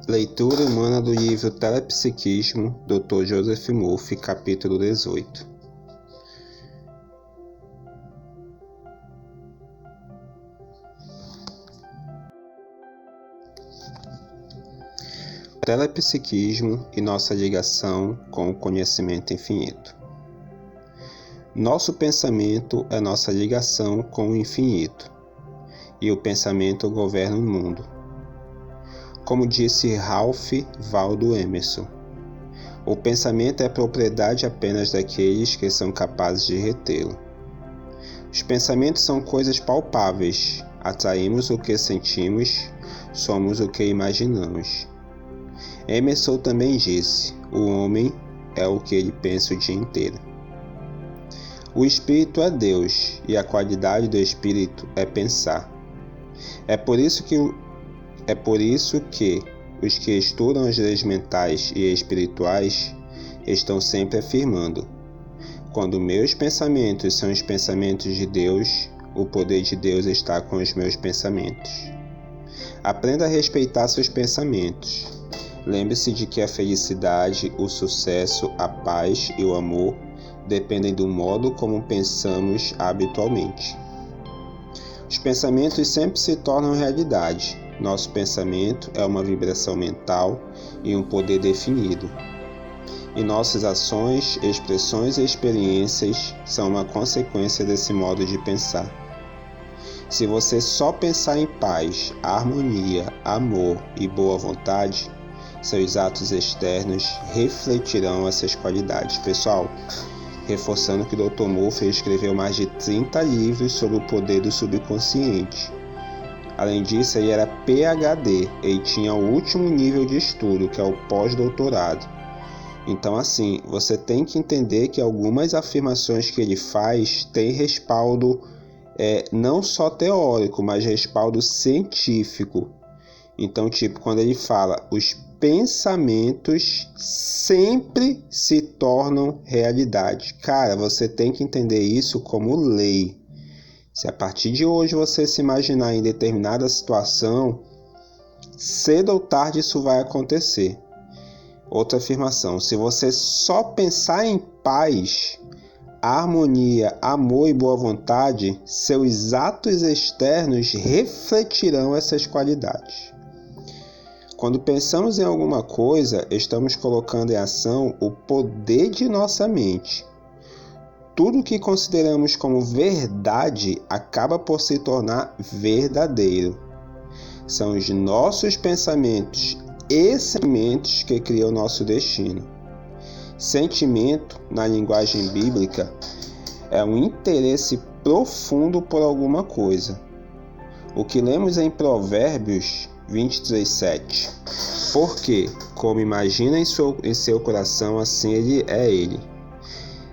Leitura humana do livro Telepsiquismo, Dr. Joseph Murphy, capítulo 18. Telepsiquismo e nossa ligação com o conhecimento infinito. Nosso pensamento é nossa ligação com o infinito, e o pensamento governa o mundo. Como disse Ralph Waldo Emerson, o pensamento é propriedade apenas daqueles que são capazes de retê-lo. Os pensamentos são coisas palpáveis, atraímos o que sentimos, somos o que imaginamos. Emerson também disse, o homem é o que ele pensa o dia inteiro. O espírito é Deus, e a qualidade do espírito é pensar. É por isso que os que estudam as leis mentais e espirituais estão sempre afirmando: quando meus pensamentos são os pensamentos de Deus, o poder de Deus está com os meus pensamentos. Aprenda a respeitar seus pensamentos. Lembre-se de que a felicidade, o sucesso, a paz e o amor dependem do modo como pensamos habitualmente. Os pensamentos sempre se tornam realidade. Nosso pensamento é uma vibração mental e um poder definido. E nossas ações, expressões e experiências são uma consequência desse modo de pensar. Se você só pensar em paz, harmonia, amor e boa vontade, seus atos externos refletirão essas qualidades. Pessoal, reforçando que o Dr. Murphy escreveu mais de 30 livros sobre o poder do subconsciente. Além disso, ele era PhD, ele tinha o último nível de estudo, que é o pós-doutorado. Então, assim, você tem que entender que algumas afirmações que ele faz têm respaldo não só teórico, mas respaldo científico. Então, quando ele fala, os pensamentos sempre se tornam realidade. Cara, você tem que entender isso como lei. Se a partir de hoje você se imaginar em determinada situação, cedo ou tarde isso vai acontecer. Outra afirmação, se você só pensar em paz, harmonia, amor e boa vontade, seus atos externos refletirão essas qualidades. Quando pensamos em alguma coisa, estamos colocando em ação o poder de nossa mente. Tudo que consideramos como verdade acaba por se tornar verdadeiro. São os nossos pensamentos e sentimentos que criam nosso destino. Sentimento, na linguagem bíblica, é um interesse profundo por alguma coisa. O que lemos em Provérbios 23:7. Porque, como imagina em seu coração, assim ele.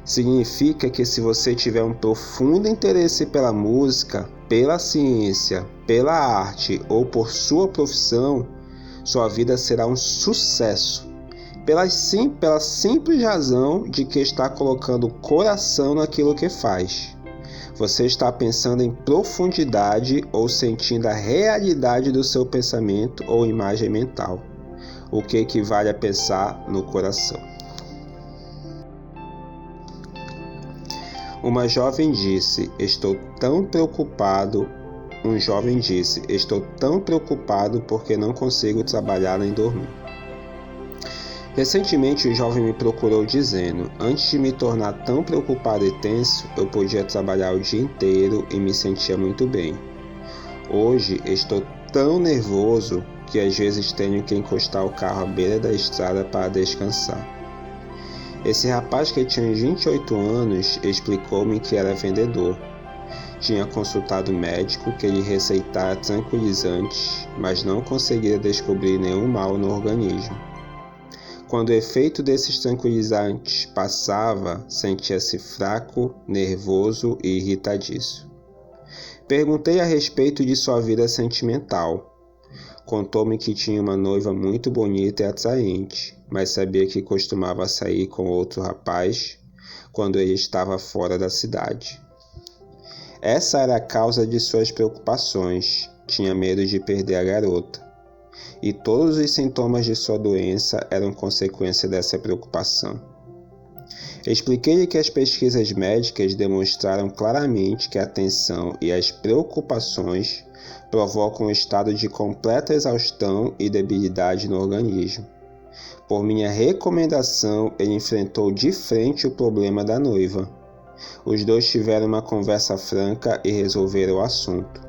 Significa que se você tiver um profundo interesse pela música, pela ciência, pela arte ou por sua profissão, sua vida será um sucesso. Pela simples razão de que está colocando o coração naquilo que faz. Você está pensando em profundidade ou sentindo a realidade do seu pensamento ou imagem mental, o que equivale a pensar no coração. Um jovem disse, estou tão preocupado porque não consigo trabalhar nem dormir. Recentemente, o jovem me procurou dizendo, antes de me tornar tão preocupado e tenso, eu podia trabalhar o dia inteiro e me sentia muito bem. Hoje, estou tão nervoso que às vezes tenho que encostar o carro à beira da estrada para descansar. Esse rapaz que tinha 28 anos explicou-me que era vendedor. Tinha consultado o médico que lhe receitara tranquilizantes, mas não conseguia descobrir nenhum mal no organismo. Quando o efeito desses tranquilizantes passava, sentia-se fraco, nervoso e irritadiço. Perguntei a respeito de sua vida sentimental. Contou-me que tinha uma noiva muito bonita e atraente, mas sabia que costumava sair com outro rapaz quando ele estava fora da cidade. Essa era a causa de suas preocupações. Tinha medo de perder a garota. e todos os sintomas de sua doença eram consequência dessa preocupação. Expliquei-lhe que as pesquisas médicas demonstraram claramente que a tensão e as preocupações provocam um estado de completa exaustão e debilidade no organismo. Por minha recomendação, ele enfrentou de frente o problema da noiva. Os dois tiveram uma conversa franca e resolveram o assunto.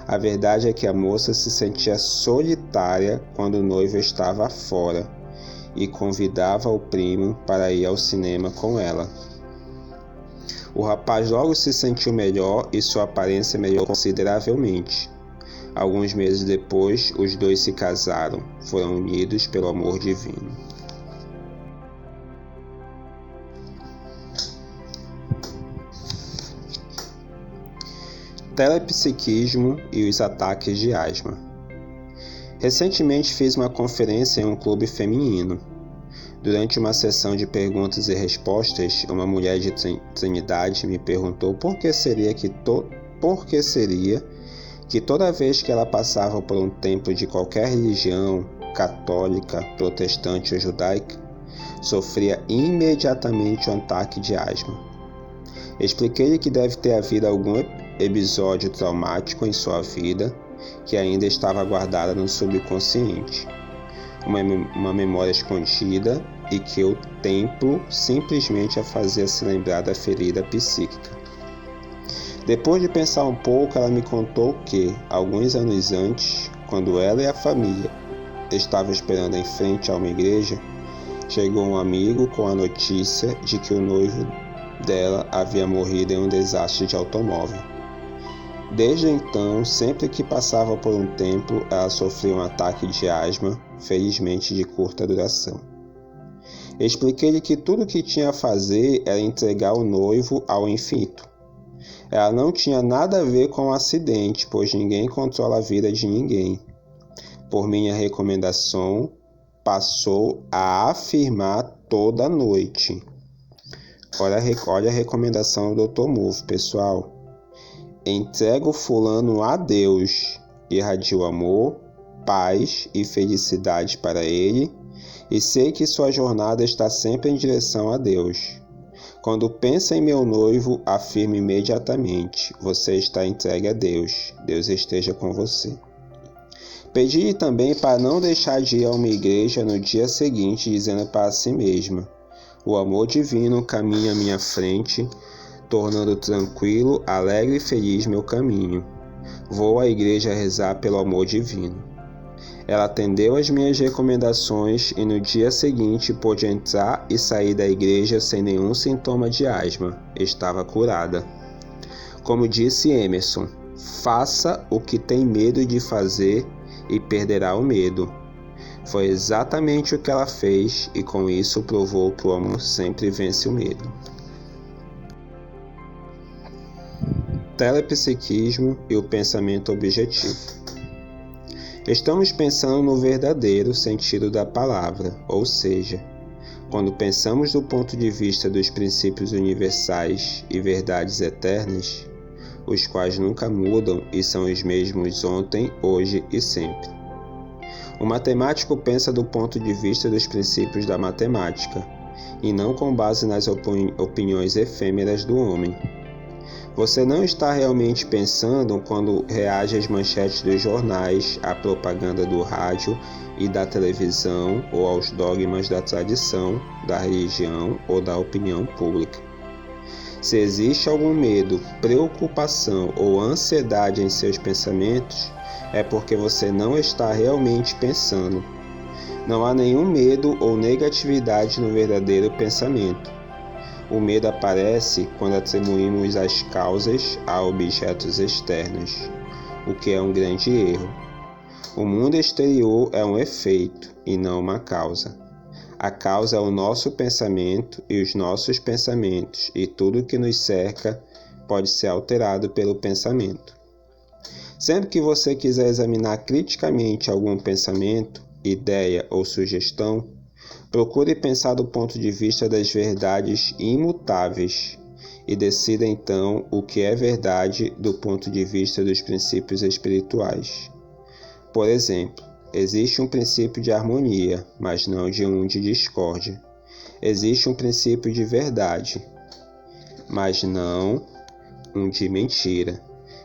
A verdade é que a moça se sentia solitária quando o noivo estava fora e convidava o primo para ir ao cinema com ela. O rapaz logo se sentiu melhor e sua aparência melhorou consideravelmente. Alguns meses depois, os dois se casaram, foram unidos pelo amor divino. Telepsiquismo e os ataques de asma. Recentemente fiz uma conferência em um clube feminino. Durante uma sessão de perguntas e respostas, uma mulher de Trinidade me perguntou por que seria que toda vez que ela passava por um templo de qualquer religião, católica, protestante ou judaica, sofria imediatamente um ataque de asma. Expliquei-lhe que deve ter havido algum episódio traumático em sua vida que ainda estava guardada no subconsciente, uma memória escondida e que o templo simplesmente a fazia se lembrar da ferida psíquica. Depois de pensar um pouco, ela me contou que, alguns anos antes, quando ela e a família estavam esperando em frente a uma igreja, chegou um amigo com a notícia de que o noivo dela havia morrido em um desastre de automóvel. Desde então, sempre que passava por um templo, ela sofria um ataque de asma, felizmente de curta duração. Expliquei-lhe que tudo o que tinha a fazer era entregar o noivo ao infinito. Ela não tinha nada a ver com o acidente, pois ninguém controla a vida de ninguém. Por minha recomendação, passou a afirmar toda noite. Olha a recomendação do Dr. Move, pessoal. Entrego fulano a Deus, irradio amor, paz e felicidade para ele, e sei que sua jornada está sempre em direção a Deus. Quando pensa em meu noivo, afirme imediatamente: você está entregue a Deus, Deus esteja com você. Pedi-lhe também para não deixar de ir a uma igreja no dia seguinte, dizendo para si mesma: o amor divino caminha à minha frente, tornando tranquilo, alegre e feliz meu caminho. Vou à igreja rezar pelo amor divino. Ela atendeu às minhas recomendações e no dia seguinte pôde entrar e sair da igreja sem nenhum sintoma de asma. Estava curada. Como disse Emerson, faça o que tem medo de fazer e perderá o medo. Foi exatamente o que ela fez e com isso provou que o amor sempre vence o medo. Telepsiquismo e o pensamento objetivo. Estamos pensando no verdadeiro sentido da palavra, ou seja, quando pensamos do ponto de vista dos princípios universais e verdades eternas, os quais nunca mudam e são os mesmos ontem, hoje e sempre. O matemático pensa do ponto de vista dos princípios da matemática, e não com base nas opiniões efêmeras do homem. Você não está realmente pensando quando reage às manchetes dos jornais, à propaganda do rádio e da televisão ou aos dogmas da tradição, da religião ou da opinião pública. Se existe algum medo, preocupação ou ansiedade em seus pensamentos, é porque você não está realmente pensando. Não há nenhum medo ou negatividade no verdadeiro pensamento. O medo aparece quando atribuímos as causas a objetos externos, o que é um grande erro. O mundo exterior é um efeito e não uma causa. A causa é o nosso pensamento e os nossos pensamentos, e tudo que nos cerca pode ser alterado pelo pensamento. Sempre que você quiser examinar criticamente algum pensamento, ideia ou sugestão, procure pensar do ponto de vista das verdades imutáveis e decida então o que é verdade do ponto de vista dos princípios espirituais. Por exemplo, Existe um princípio de harmonia, mas não de discórdia. Existe um princípio de verdade, mas não de mentira.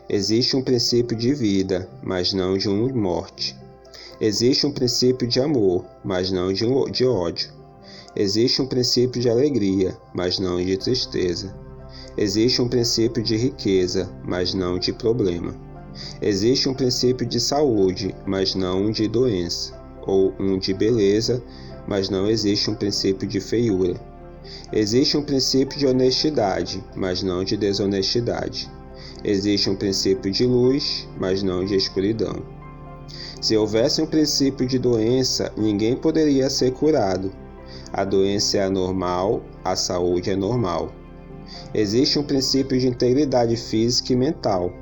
Existe um princípio de vida, mas não de morte. Existe um princípio de amor, mas não de ódio. Existe um princípio de alegria, mas não de tristeza. Existe um princípio de riqueza, mas não de problema. Existe um princípio de saúde, mas não de doença, ou de beleza, mas não existe um princípio de feiura. Existe um princípio de honestidade, mas não de desonestidade. Existe um princípio de luz, mas não de escuridão. Se houvesse um princípio de doença, ninguém poderia ser curado. A doença é anormal, a saúde é normal. Existe um princípio de integridade física e mental.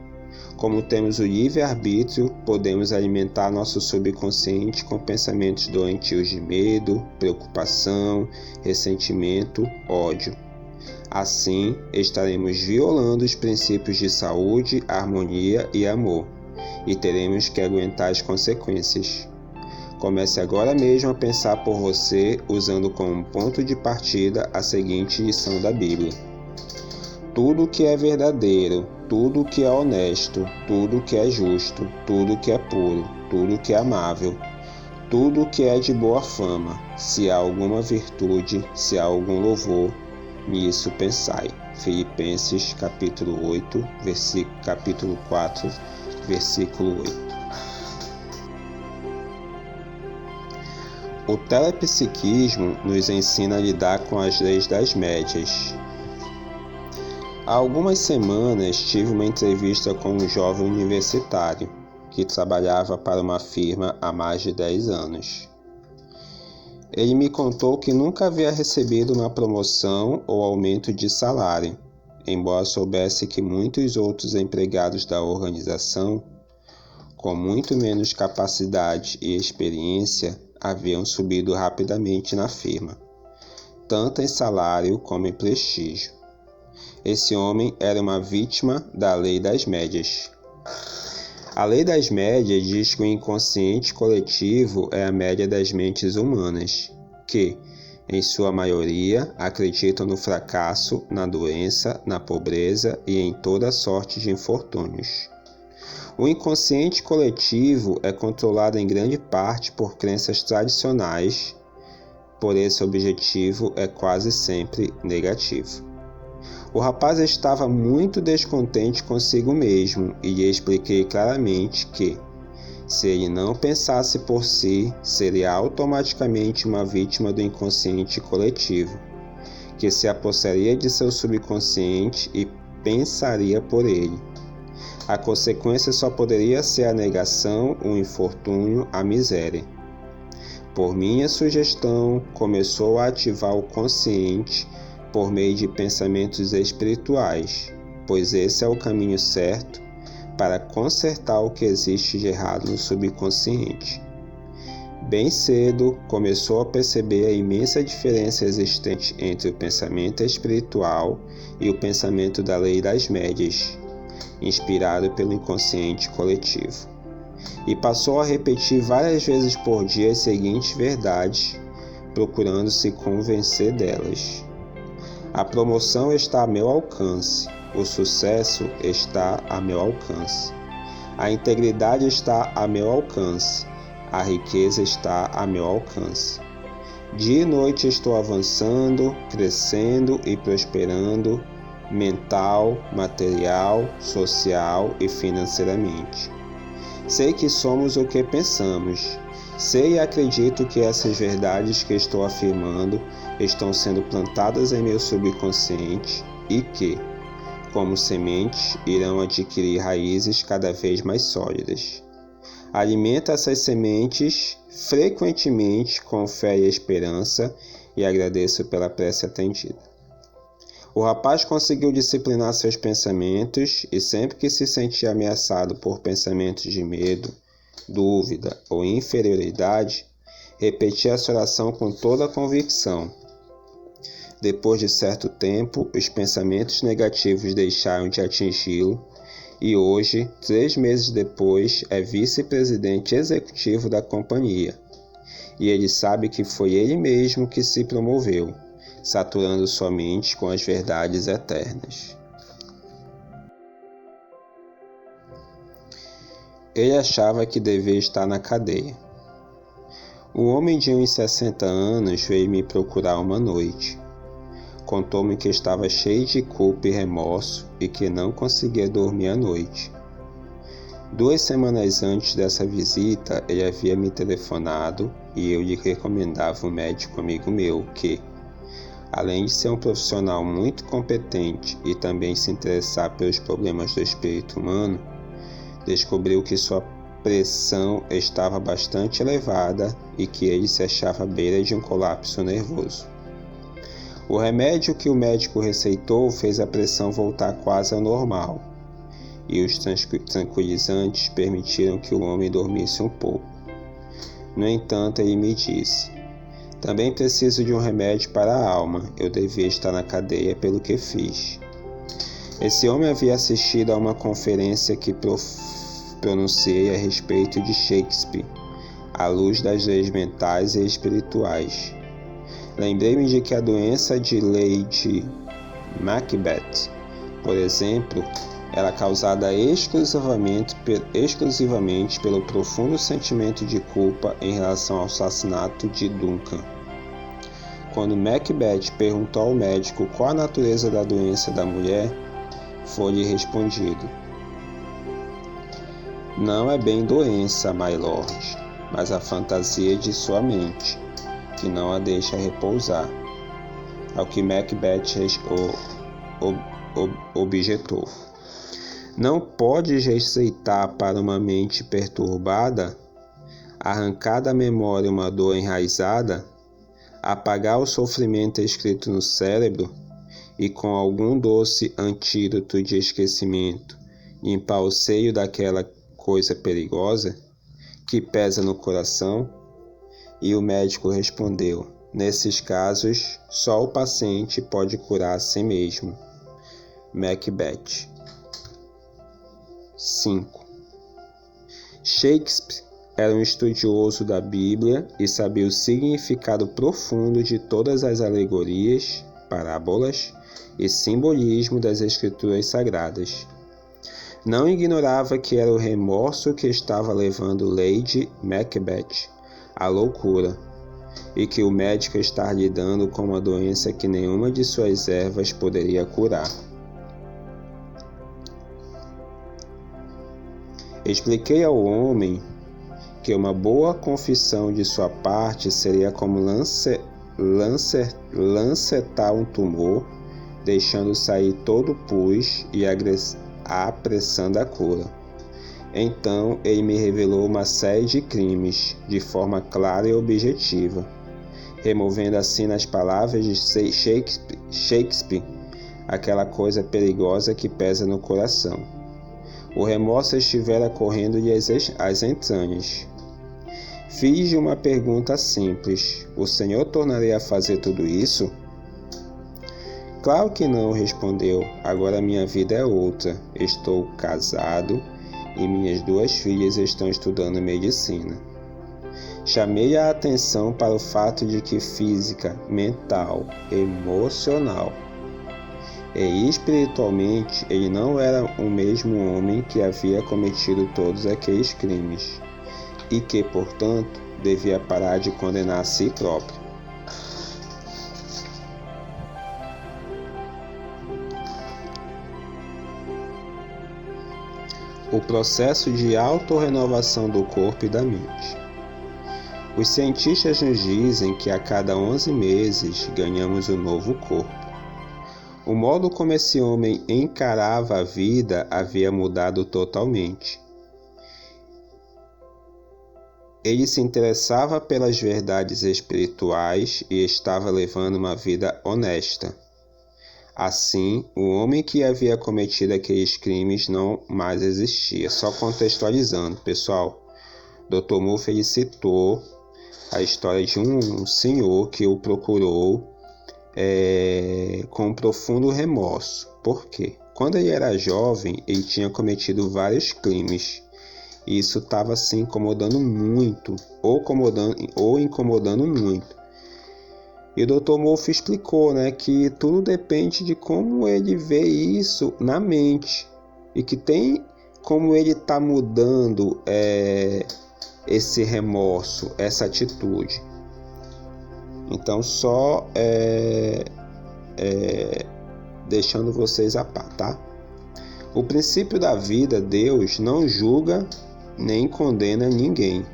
Como temos o livre-arbítrio, podemos alimentar nosso subconsciente com pensamentos doentios de medo, preocupação, ressentimento, ódio. Assim, estaremos violando os princípios de saúde, harmonia e amor, e teremos que aguentar as consequências. Comece agora mesmo a pensar por você, usando como ponto de partida a seguinte lição da Bíblia. Tudo que é verdadeiro, tudo que é honesto, tudo que é justo, tudo que é puro, tudo que é amável, tudo que é de boa fama, se há alguma virtude, se há algum louvor, nisso pensai. Filipenses capítulo 4, versículo 8. O telepsiquismo nos ensina a lidar com as leis das médias. Há algumas semanas tive uma entrevista com um jovem universitário que trabalhava para uma firma há mais de 10 anos. Ele me contou que nunca havia recebido uma promoção ou aumento de salário, embora soubesse que muitos outros empregados da organização, com muito menos capacidade e experiência, haviam subido rapidamente na firma, tanto em salário como em prestígio. Esse homem era uma vítima da lei das médias. A lei das médias diz que o inconsciente coletivo é a média das mentes humanas, que, em sua maioria, acreditam no fracasso, na doença, na pobreza e em toda sorte de infortúnios. O inconsciente coletivo é controlado em grande parte por crenças tradicionais, por esse objetivo é quase sempre negativo. O rapaz estava muito descontente consigo mesmo e lhe expliquei claramente que, se ele não pensasse por si, seria automaticamente uma vítima do inconsciente coletivo, que se apossaria de seu subconsciente e pensaria por ele. A consequência só poderia ser a negação, o infortúnio, a miséria. Por minha sugestão, começou a ativar o consciente por meio de pensamentos espirituais, pois esse é o caminho certo para consertar o que existe de errado no subconsciente. Bem cedo, começou a perceber a imensa diferença existente entre o pensamento espiritual e o pensamento da lei das médias, inspirado pelo inconsciente coletivo. E passou a repetir várias vezes por dia as seguintes verdades, procurando se convencer delas. A promoção está a meu alcance, o sucesso está a meu alcance, a integridade está a meu alcance, a riqueza está a meu alcance. Dia e noite estou avançando, crescendo e prosperando, mental, material, social e financeiramente. Sei que somos o que pensamos. Sei e acredito que essas verdades que estou afirmando estão sendo plantadas em meu subconsciente e que, como sementes, irão adquirir raízes cada vez mais sólidas. Alimenta essas sementes frequentemente com fé e esperança e agradeço pela prece atendida. O rapaz conseguiu disciplinar seus pensamentos e sempre que se sentia ameaçado por pensamentos de medo, dúvida ou inferioridade, repetia essa oração com toda a convicção. Depois de certo tempo, os pensamentos negativos deixaram de atingi-lo e hoje, 3 meses depois, é vice-presidente executivo da companhia. E ele sabe que foi ele mesmo que se promoveu, saturando sua mente com as verdades eternas. Ele achava que devia estar na cadeia. Um homem de uns 60 anos veio me procurar uma noite. Contou-me que estava cheio de culpa e remorso e que não conseguia dormir à noite. 2 semanas antes dessa visita, ele havia me telefonado e eu lhe recomendava um médico amigo meu que, além de ser um profissional muito competente e também se interessar pelos problemas do espírito humano, descobriu que sua pressão estava bastante elevada e que ele se achava à beira de um colapso nervoso. O remédio que o médico receitou fez a pressão voltar quase ao normal, e os tranquilizantes permitiram que o homem dormisse um pouco. No entanto, ele me disse: também preciso de um remédio para a alma, eu devia estar na cadeia pelo que fiz. Esse homem havia assistido a uma conferência que pronunciei a respeito de Shakespeare, à luz das leis mentais e espirituais. Lembrei-me de que a doença de Lady Macbeth, por exemplo, era causada exclusivamente pelo profundo sentimento de culpa em relação ao assassinato de Duncan. Quando Macbeth perguntou ao médico qual a natureza da doença da mulher, foi-lhe respondido: não é bem doença, my lord, mas a fantasia de sua mente, que não a deixa repousar. Ao que Macbeth objetou: não podes receitar para uma mente perturbada, arrancar da memória uma dor enraizada, apagar o sofrimento escrito no cérebro e com algum doce antídoto de esquecimento limpar o seio daquela coisa perigosa que pesa no coração? E o médico respondeu: nesses casos, só o paciente pode curar a si mesmo. Macbeth. 5. Shakespeare era um estudioso da Bíblia e sabia o significado profundo de todas as alegorias, parábolas e simbolismo das Escrituras Sagradas. Não ignorava que era o remorso que estava levando Lady Macbeth à loucura, e que o médico estava lidando com uma doença que nenhuma de suas ervas poderia curar. Expliquei ao homem que uma boa confissão de sua parte seria como lancetar um tumor, deixando sair todo o pus e apressando a cura. Então ele me revelou uma série de crimes, de forma clara e objetiva, removendo assim nas palavras de Shakespeare aquela coisa perigosa que pesa no coração. O remorso estivera correndo-lhe as entranhas. Fiz-lhe uma pergunta simples: o senhor tornaria a fazer tudo isso? Claro que não, respondeu. Agora minha vida é outra. Estou casado e minhas 2 filhas estão estudando medicina. Chamei a atenção para o fato de que física, mental, emocional e espiritualmente ele não era o mesmo homem que havia cometido todos aqueles crimes e que, portanto, devia parar de condenar a si próprio. O processo de autorrenovação do corpo e da mente. Os cientistas nos dizem que a cada 11 meses ganhamos um novo corpo. O modo como esse homem encarava a vida havia mudado totalmente. Ele se interessava pelas verdades espirituais e estava levando uma vida honesta. Assim, o homem que havia cometido aqueles crimes não mais existia. Só contextualizando, pessoal, Dr. Murphy citou a história de um senhor que o procurou com um profundo remorso. Por quê? Quando ele era jovem, ele tinha cometido vários crimes. E isso estava se incomodando muito, ou incomodando muito. E o Dr. Wolff explicou, que tudo depende de como ele vê isso na mente. E que tem como ele está mudando esse remorso, essa atitude. Então, só deixando vocês a par, tá? O princípio da vida, Deus não julga nem condena ninguém.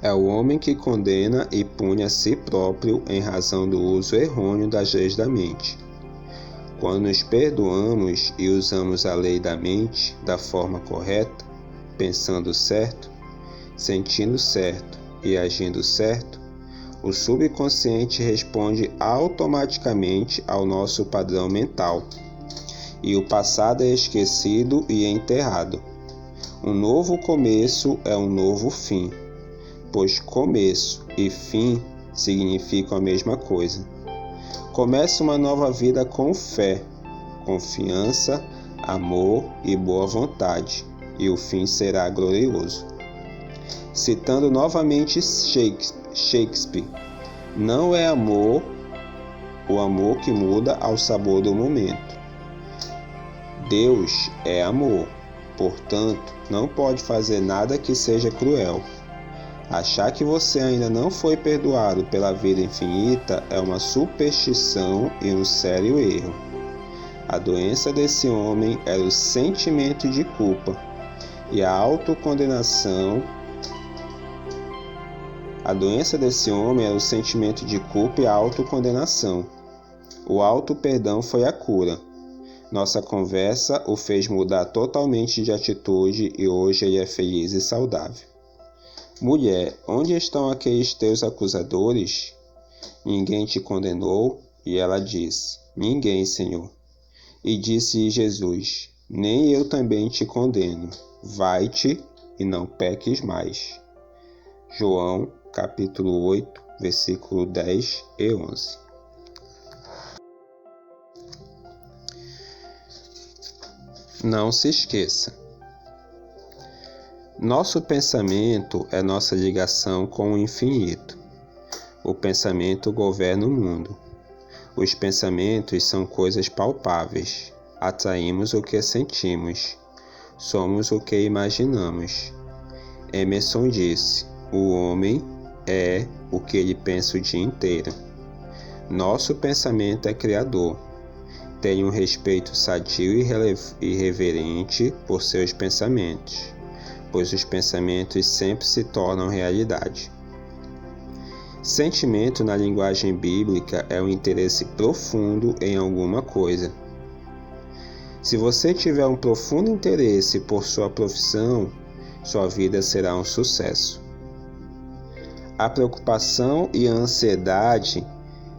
É o homem que condena e pune a si próprio em razão do uso errôneo das leis da mente. Quando nos perdoamos e usamos a lei da mente da forma correta, pensando certo, sentindo certo e agindo certo, o subconsciente responde automaticamente ao nosso padrão mental, e o passado é esquecido e enterrado. Um novo começo é um novo fim, pois começo e fim significam a mesma coisa. Comece uma nova vida com fé, confiança, amor e boa vontade, e o fim será glorioso. Citando novamente Shakespeare, não é amor o amor que muda ao sabor do momento. Deus é amor, portanto, não pode fazer nada que seja cruel. Achar que você ainda não foi perdoado pela vida infinita é uma superstição e um sério erro. A doença desse homem era o sentimento de culpa e a autocondenação. A doença desse homem era o sentimento de culpa e a autocondenação. O auto-perdão foi a cura. Nossa conversa o fez mudar totalmente de atitude e hoje ele é feliz e saudável. Mulher, onde estão aqueles teus acusadores? Ninguém te condenou? E ela disse, ninguém, Senhor. E disse Jesus, nem eu também te condeno. Vai-te e não peques mais. João, capítulo 8, versículo 10 e 11. Não se esqueça. Nosso pensamento é nossa ligação com o infinito. O pensamento governa o mundo. Os pensamentos são coisas palpáveis. Atraímos o que sentimos. Somos o que imaginamos. Emerson disse, o homem é o que ele pensa o dia inteiro. Nosso pensamento é criador. Tenha um respeito sadio e reverente por seus pensamentos, pois os pensamentos sempre se tornam realidade. Sentimento na linguagem bíblica é um interesse profundo em alguma coisa. Se você tiver um profundo interesse por sua profissão, sua vida será um sucesso. A preocupação e a ansiedade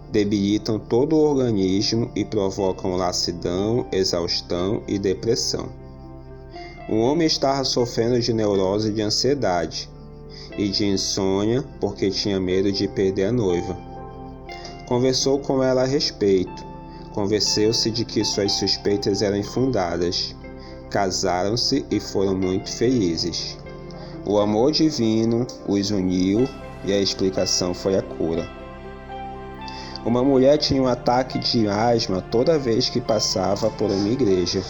debilitam todo o organismo e provocam lassidão, exaustão e depressão. Um homem estava sofrendo de neurose de ansiedade e de insônia porque tinha medo de perder a noiva. Conversou com ela a respeito. Convenceu-se de que suas suspeitas eram infundadas. Casaram-se e foram muito felizes. O amor divino os uniu e a explicação foi a cura. Uma mulher tinha um ataque de asma toda vez que passava por uma igreja,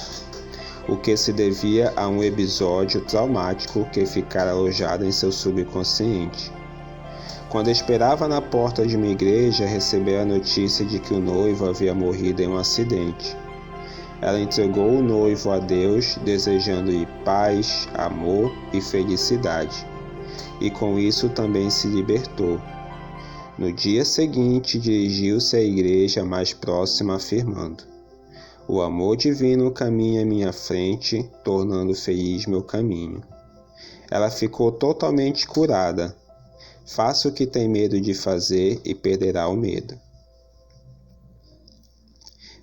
o que se devia a um episódio traumático que ficara alojado em seu subconsciente. Quando esperava na porta de uma igreja, recebeu a notícia de que o noivo havia morrido em um acidente. Ela entregou o noivo a Deus, desejando-lhe paz, amor e felicidade, e com isso também se libertou. No dia seguinte, dirigiu-se à igreja mais próxima, afirmando: o amor divino caminha à minha frente, tornando feliz meu caminho. Ela ficou totalmente curada. Faça o que tem medo de fazer e perderá o medo.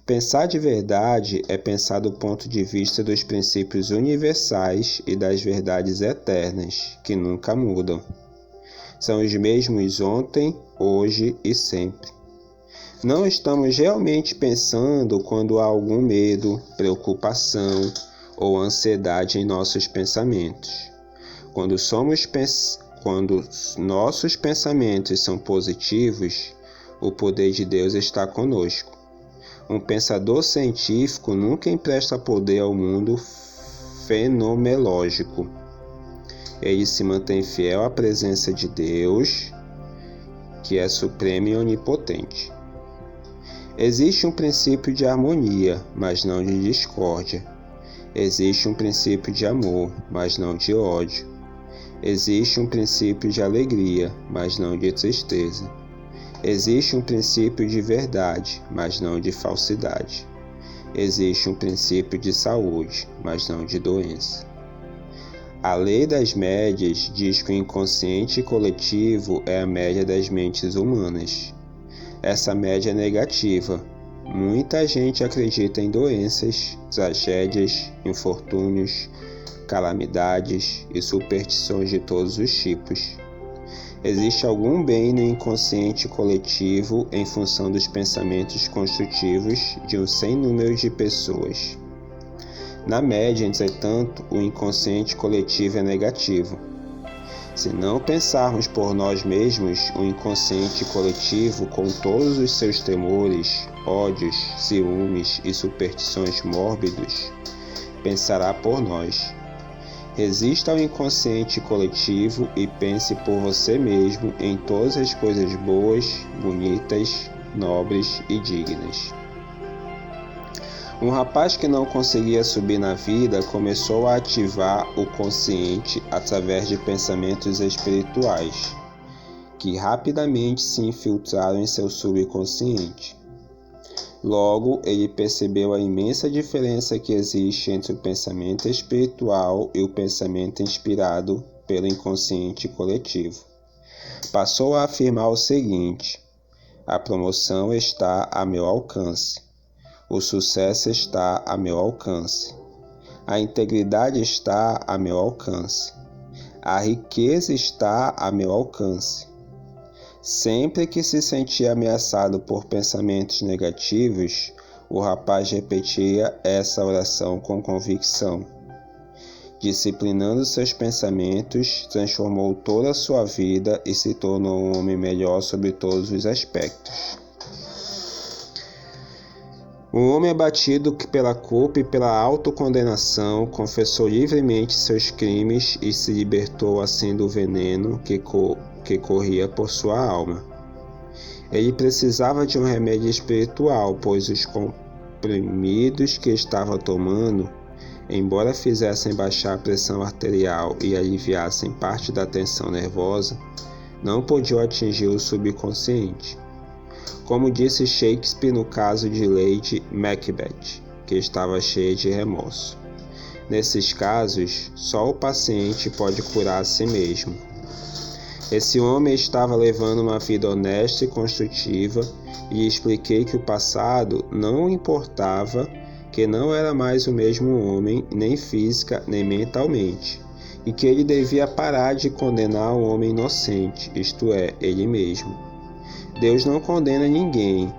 Pensar de verdade é pensar do ponto de vista dos princípios universais e das verdades eternas, que nunca mudam. São os mesmos ontem, hoje e sempre. Não estamos realmente pensando quando há algum medo, preocupação ou ansiedade em nossos pensamentos. Quando nossos pensamentos são positivos, o poder de Deus está conosco. Um pensador científico nunca empresta poder ao mundo fenomenológico. Ele se mantém fiel à presença de Deus, que é supremo e onipotente. Existe um princípio de harmonia, mas não de discórdia. Existe um princípio de amor, mas não de ódio. Existe um princípio de alegria, mas não de tristeza. Existe um princípio de verdade, mas não de falsidade. Existe um princípio de saúde, mas não de doença. A lei das médias diz que o inconsciente coletivo é a média das mentes humanas. Essa média é negativa. Muita gente acredita em doenças, tragédias, infortúnios, calamidades e superstições de todos os tipos. Existe algum bem no inconsciente coletivo em função dos pensamentos construtivos de um sem número de pessoas. Na média, entretanto, o inconsciente coletivo é negativo. Se não pensarmos por nós mesmos, o inconsciente coletivo, com todos os seus temores, ódios, ciúmes e superstições mórbidos, pensará por nós. Resista ao inconsciente coletivo e pense por você mesmo em todas as coisas boas, bonitas, nobres e dignas. Um rapaz que não conseguia subir na vida começou a ativar o consciente através de pensamentos espirituais, que rapidamente se infiltraram em seu subconsciente. Logo, ele percebeu a imensa diferença que existe entre o pensamento espiritual e o pensamento inspirado pelo inconsciente coletivo. Passou a afirmar o seguinte: a promoção está a meu alcance. O sucesso está a meu alcance. A integridade está a meu alcance. A riqueza está a meu alcance. Sempre que se sentia ameaçado por pensamentos negativos, o rapaz repetia essa oração com convicção. Disciplinando seus pensamentos, transformou toda a sua vida e se tornou um homem melhor sobre todos os aspectos. Um homem abatido pela culpa e pela autocondenação, confessou livremente seus crimes e se libertou assim do veneno que corria por sua alma. Ele precisava de um remédio espiritual, pois os comprimidos que estava tomando, embora fizessem baixar a pressão arterial e aliviassem parte da tensão nervosa, não podiam atingir o subconsciente. Como disse Shakespeare no caso de Lady Macbeth, que estava cheia de remorso. Nesses casos, só o paciente pode curar a si mesmo. Esse homem estava levando uma vida honesta e construtiva e expliquei que o passado não importava, que não era mais o mesmo homem, nem física nem mentalmente, e que ele devia parar de condenar o homem inocente, isto é, ele mesmo. Deus não condena ninguém,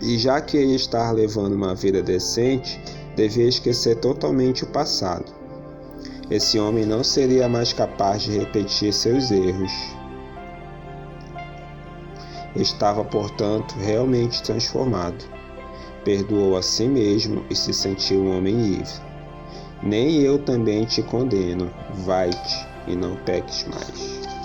e já que ele está levando uma vida decente, devia esquecer totalmente o passado. Esse homem não seria mais capaz de repetir seus erros. Estava, portanto, realmente transformado. Perdoou a si mesmo e se sentiu um homem livre. Nem eu também te condeno. Vai-te e não peques mais.